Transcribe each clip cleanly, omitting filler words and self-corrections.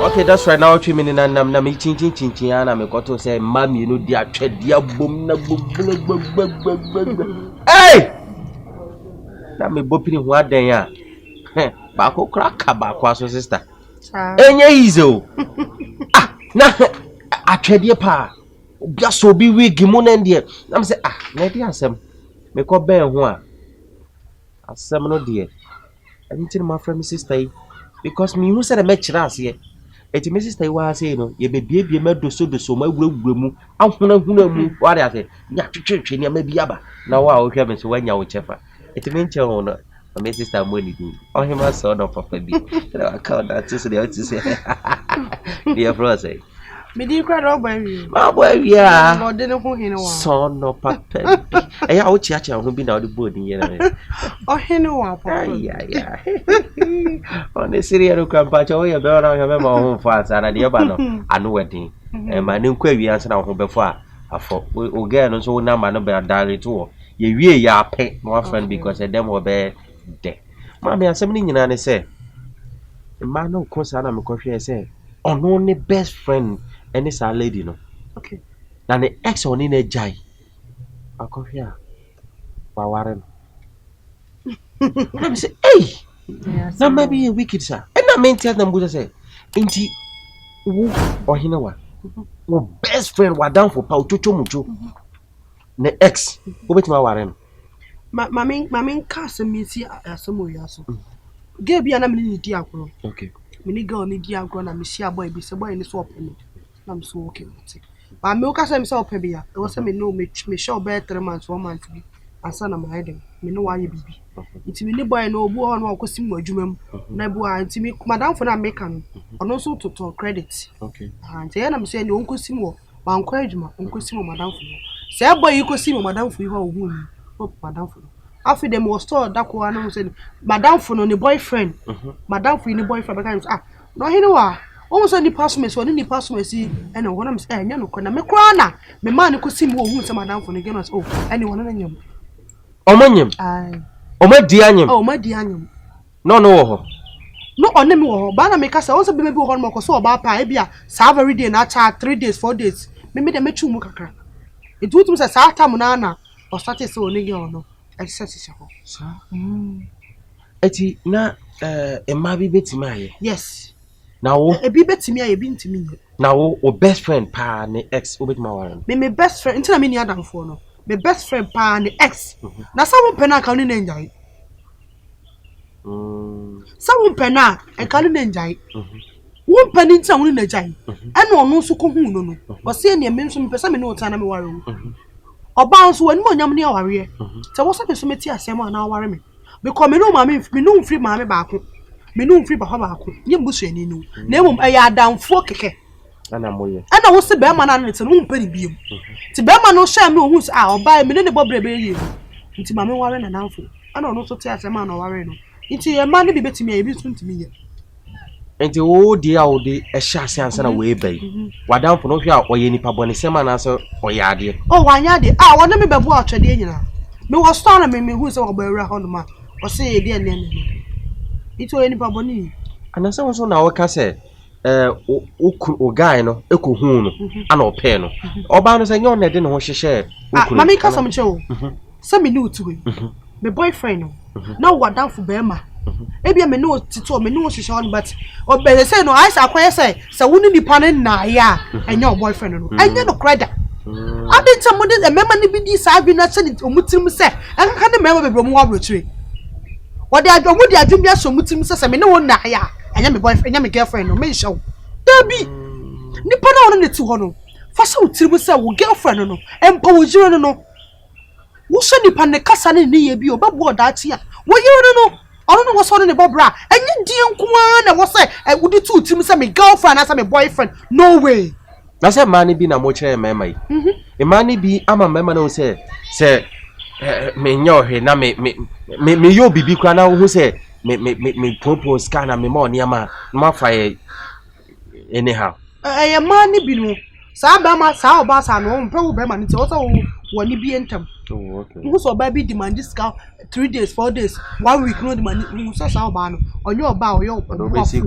Okay, that's right. Now 3 minutes and I'm chin and I'm got to say, Mammy, you know, dear tread, dear boom, hey! Now me bopping what they are. Bako crack back, sister. Enya izo. Ah, na I tread your pa. Just so be weak, Gimon and dear. I'm say, ah, maybe Nsem. Me call bear one. Nsem no dear. I didn't tell my friend, sister, because me who said a match last year. Eti me sister wa say no ye bebie ma doso ma wura mu ahuna mu wa dey say nya twetwe ne ma bi aba na wa o hwe me so wanya wo chefa eti me nche ho no my sister mo ni do o hima so no papa bi na account that so dey what say dear bro say me di kra do gbawi ma gbawi a mo de ne ho hene wa so no papa bi ya o chia ho bi na o de board ni yere Ohenewaa papa ya on the serial campa cho we be na he me ma ho fa sa na de ba no anu wedding ma ne nkwa wi ansa na ho be fo afo o girl no so na ma no be direct wo ye wie ya pe no friend because them will be there ma me asem ni nyina ne say ma no ko sa na me ko hwe say ono ne best friend any sa lady no okay na ne ex oni na jai akofia wa waren I say hey na maybe a wicked sir and na men tell them go say inti wo Ohenewaa wo best friend wa down for pa ochocho mucho ne ex wo betima waren Mami kasa misi asemo yaso. Ge bia na me ni di agro. Okay. Me ni girl ni di agro na me share boy bi se boy ni so open. Na me so okay. But me o kasa me so open bia. E was say me no me show be 3 months 1 month bi. Asa na my dem. Me no wa ye bibi. Iti me ni boy no obu ho no akosi mu adwuma mu. Na bu a iti me madam for na make am. Ono so to credit. Okay. And say na me say ni onkosi mu wa nkwa adwuma onkosi mu madam for. Say boy yi kosi mu madam for yi ho ohu ni. Madam for after them was told that one said madam for no boyfriend madam for ni boyfriend because no Ohenewaa almost any pass me so ni pass me see and one am say nya no kona me kra na me man ko sim wo hu say madam for ni get oh anyone na nyam omanyem omadi anyem omadi anyem no ho no on me wo ba na me kasa won say be ho no ko so ba pa e bia sa very day na cha 3 days 4 days me dem mechu mu kakra it would say sa time na or started so only no exercise ho sa eti na emma bi betimi aye yes na wo e bi betimi aye bi ntimi nye na wo o best friend pa ne ex obetima waren me best friend ntina me ni adamfo no me best friend pa ne ex na sawo pena ka ni njai sawo pena e ka ni njai wo pani ntina wo ni njai ena ono so ko hu no o se ne me nso me pesa me no ta na me ware oba nso wani mo nyam ne aware te wo sabe so meti asem na aware me because me no ma me no free ma me baako me no free ba ho baako nye mbusu ani no na emom aya adamfo keke ana moye ana wo se be ma na ne te no mpani biem ti be ma no sha me ohun oba me ne bobre be yi nti ma me ware na namfo ana ono so te asem na aware no nti e ma ne bi betimi e bi so ntimi ye enti wo di a wo di e sha ase ansa na we bai wadamfo no hwe a oye nipa bone sema na so oye ade wanya de wona me bebu atwede nyina me wo store na me hu se wo ba awura ho no ma o se ye de ne ito oye nipa bone anasa wo so na wo ka se o guy no ekohu no ana ope no oba no se nyo na de ne ho hyehye okuru mami ka sam che wo se me ni otu me boyfriend no na wadamfo be ma ebia me no tito me no hwehwe on but obele say no I say akwye say woni nipa ne na ya enya boyfriend no enya no credit adinta mo de mema ne bi di sa bi na che omutirim say enka ne mema bebro mo wabrochire wode adwomu di adwum bia so mutirim say me ne won na ya enya me boyfriend enya me girlfriend no me show dabi nipa na won ne ti ho no fa say utirim say wo girlfriend no empa wo jiro no wo so nipa ne kasa ne ye bi obabo odachi a wo yiro no ono no was on the bobra enye die nkoa na wo say wudi tu tim say me girlfriend na say me boyfriend no way na say man bi na mo kire mema yi e man bi ama mema na say me nyo he na me yo bibi kwa na wo say me propose kana me mo niama ma fa anyhow man bi no sa ba ma sa oba sa no mpe wo be ma nti wo say one be entam. Oh, okay. Who saw baby demand this cow 3 days, 4 days, 1 week, no demand, who saw our ban on your bow, your basic.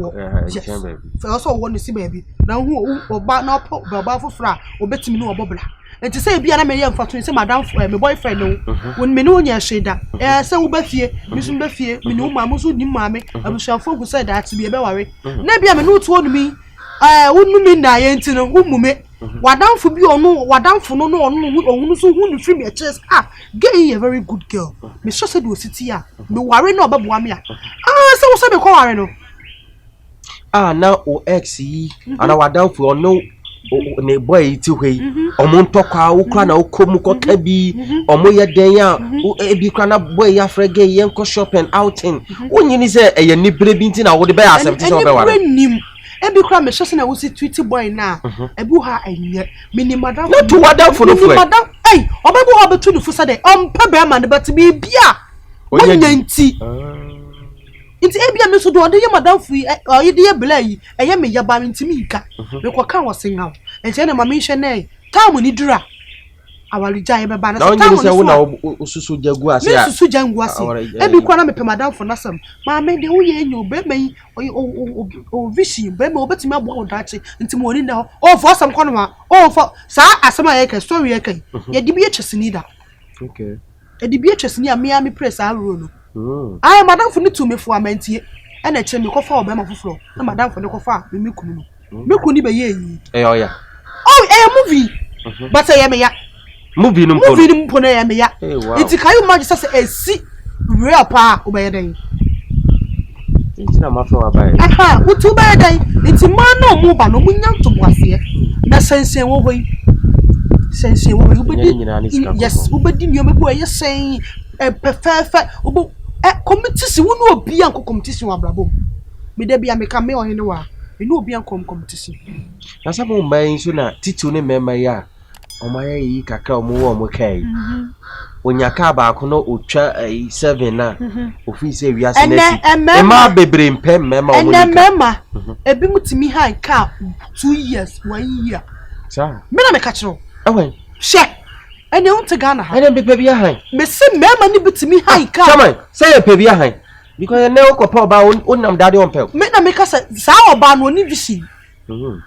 For also want to see baby. Now who or bar no pop, for fra, or bet me no bobble. And to say, be an American for to say, Madame, my boyfriend, no, when me know your shade that, so Bethia, Miss Bethia, me know my musu, mammy, I will shall focus said that to be a berry. Maybe I'm a new told me, I wouldn't mean I ain't in a woman. What down for you or no, what down for no, so who free me a chest. Ah, gay a very good girl. Miss Shosted will sit here. No worry no about Wamia. Ah, so what's the call? Ah, now O XE, and our down for no. Ne boy ti hwe omontokwa ukra na ukomuko kabi omoye den ya ebi kra na boy ya frege yenko shopping outing wonyini se eye ni brebi nti na wo de be accept se obe ware ebi kra me hwese na wo si tweet boy na ebu ha enye mini madam no to wadam for no frɛ madam ei obebu ha betu no fusa de ompa be ma ne but bi bia onyanti Inti ebia me so do ode ye madam fu ye de ye bela yi eye me yaba ntimi nka me ko kan wosenga enche na mama nhwe na tamu ni dura awali jai be ba na tamu se wo na osusu jagu ase ya susu jangu ase ebi kwa na me pe madam fu na sam ma me de wo ye enyo be me o vishi be me obetimi abo o dachi nti mo ni na o fo sam kono ma o fo sa asema ye ka story ye kan ye di bi ye chesini da okay e di bi ye chesini a me press a ro no I madam for to me for a mentie and a chemi cofa or bema for floor. No madam for the cofa, me kunu. Me kuni be ye. Oh yeah. Oh, a movie. But I am a movie pone ya me ya. It's can you imagine say a see real pa obey day. It's na ma for abai. Aha, what to buy day? It's man no move ba no munya to boase. Na sense wo hoyi. Sense wo hoyi. Yes, ubedi nyo me bo ye sen perfect obo competition wo no obi an competition abrabo me da bia me ka me Ohenewaa me no obi an competition na sabo mban so na titu ne mema ya omaye yi kakra omo kai onyaka ba ko no otwa 7 na ofi se wiase na si ma bebre mpem mema omo ni mema ebi mutimi han ka 2 years 1 year sa me na me ka kiro ewen she ene on te Ghana ha ene be pebi ahan me se mema ni bitimi han ka chairman say e pebi ahan because ene okopa ba onam dade on pe me na me ka sa oba no ni vision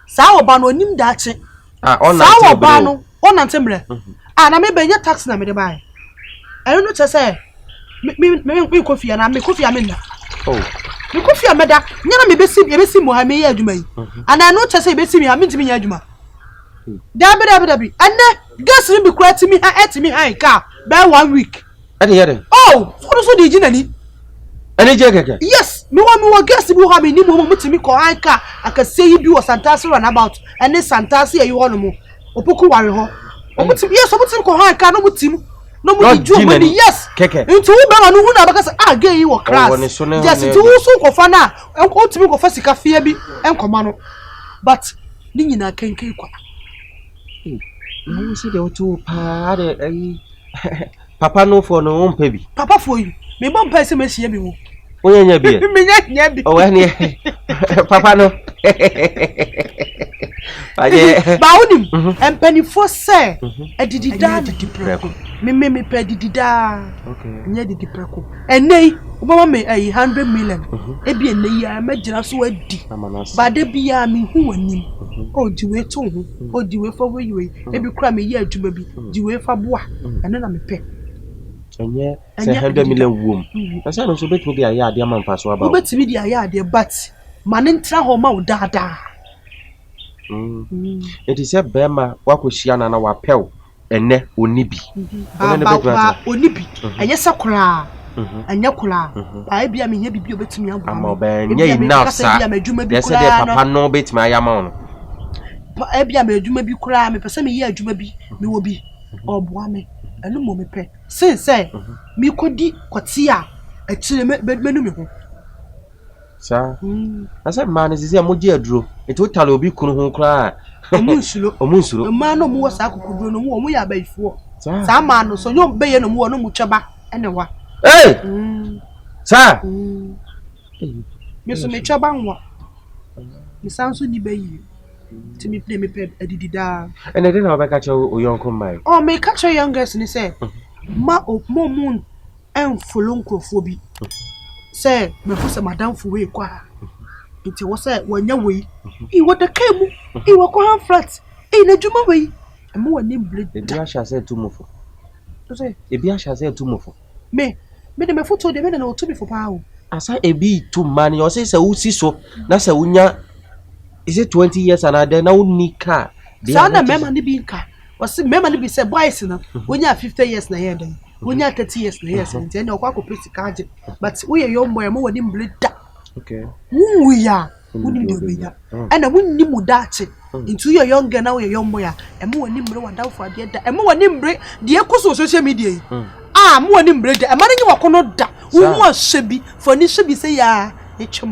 sa oba no nim dache ona sa oba no ona ntemre na me benye taxi na me de bai ene no che say me kofi na me kofi me na oh me kofi me da nyana me besi Mohammed ye aduma yi ana no che say besi mi ha me ntimi nya aduma dabi anne gas ni bi kwati mi ha etimi ha ka by 1 week ade yede oh so di jinani ane je keke yes me wa gas bi ha me ni mo mutimi ko ha ka akase yi bi o santasi run about ane santasi yi ho no mo opoku ware ho omutimi yes omutimi ko ha ka no mutimi no mu di ju mo ni yes keke nti wo be ma no hu na baka say ge yi wo class yes nti wo so ko fa na otimi ko fa sika fia bi enkoma no but ni nyina kenken kwa no see the to pa de papa no for no on pebi papa for you me bon pa se me hia bi wo onyanya bi me nya bi o ene papa no ba onim empanifo se edidida preko me pe didida okay nya didi preko enei obama me 100 million ebi enei ya magina so adi ba de bia me hu anim o diwe to hu o diwe fa we ebi kura me ye adwuma bi diwe fa boa ene na me pe enye 100 million wom na say no so betimi dia ya ade amamfa so aba betimi dia ya ade but mane ntra ho ma udada it is a bema wakohia na na wapɛw ene onibi onibi enye sakura anya kula ai bia me nya bibi obetimi abo ama ba nya enough sa yes dey papa no betimi ayama no ai bia me adwuma bi kula me pese me ye adwuma bi me wo bi oboa me enu mo me pe say me kodi kotia akire menu me ho sa asa man is say moji aduro total obi kunu ho kra omunsuro ma no mo wasa akukuduro no mo ya baifo sa ma no so nyom beye no mo no mu tweba ene wa sa me so me tweba nwa me sanso ni bayi to me play me pet edida. And I didn't have a catch o yonko mai. Oh, me catch a youngest and say, ma op mo moon and phobia. Say, me for some madam for way qua. It was said when your way. He was the cable, he was quite flat in a juma way. And more name bleed. The Biasha said to move. To say, The Biasha said to move. me me foot to the men and to be for power. As I be too money or says a usi so, that's a unya. Is it 20 years and I then now need car? Sana memory being car. Was memory be said boys when you are 50 years na year. When you are 30 years na years and then you're quite pretty card. But we are young boy more than bleed. Okay. Who we are, who need to be that. And I wouldn't need that into your young girl now, your young boy, and more nimble and down for the other, and more nimble, the echo social media. Ah, more nimble, and money you are not that. Who wants shabby for this should be say, ya.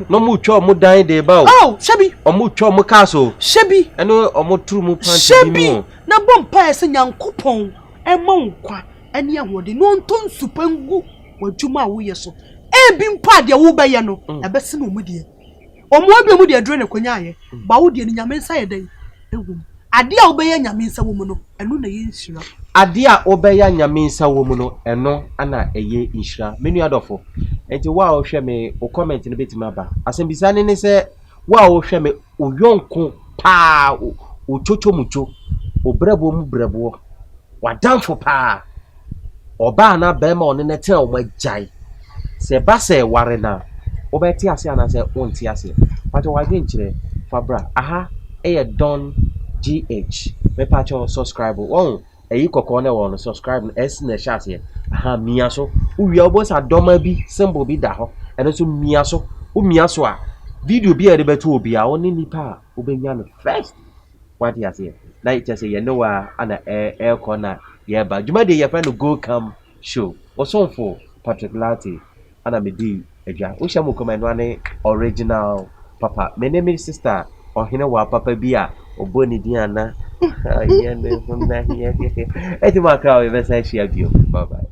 No mucho mo dying day bow. Oh, shabby, or mucho mo castle. Shabby, I know or mo true mo shabby. Na bon pass and young coupon, and monqua, and young word, no ton supengu, what you ma we so. Eh, been part ya ubayano, a best no media. Or more be with your drain of Konyaye, Baudi and Yamen day. Adia obey Yaminsa woman, and no insura. Adia obey Yaminsa woman, and no Anna a ye insura. Many other for. And to wow, share me or comment in a bit maba. As in Bisanin say, wow, share me o yonko pa o chocho mucho o brebo mu brebo. What down for pa or bana bema on in a tell my jai. Se basse warena. Obeti ase and I say, won't ase. But I didn't Fabra. Aha, a don GH. Me patcho subscribe. Oh, a you corner on subscribe S Snatch here. Aha, miaso. We almost a doma be symbol be daho. And also miaso. Miaswa. Video be a betu be our only nipa. Ubenyan first. What you say? Like just say, you know, and a air corner. Yeah, but you might be your friend to go come show. Or so for particularity. And I may do. We shall come and run original papa. My name is sister Ohenewaa Papa Bia or Bonnie Diana. I am from that here. I think my car will share you. Bye bye.